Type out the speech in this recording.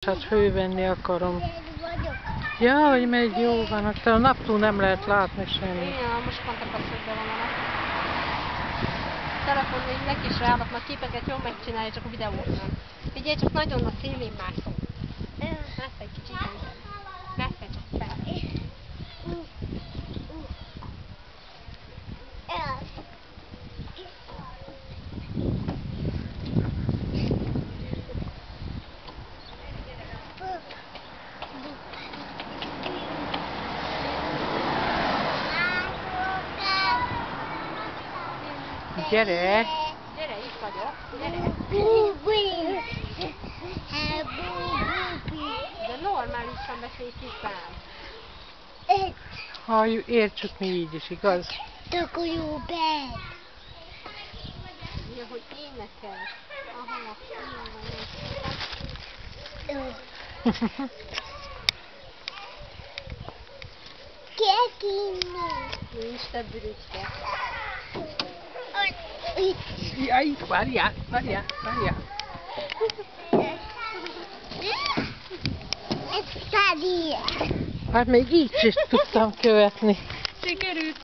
Hát fővenni akarom. Ja, hogy megy, jó van, akkor a naptól nem lehet látni semmit. Igen, most pont a passzokban van a nap. Telefon még neki is ráadok, majd képeket jól megcsinálja, csak a videót nem. Figyelj, csak nagyon a szélén mászom. Messze egy kicsit mentem. Messze csak fel. Gyere! Gyere, itt vagyok. Gyere. De normálisan beszélj tisztán. Ha értsük mi így is, igaz? Tök jó bed. Ja, hogy énekel. Aha, Kekinni. nincs több ürügyke. Jaj, várjál, várjál, várjál. Ez Fadi. Hát még így is tudtam követni. Sikerült!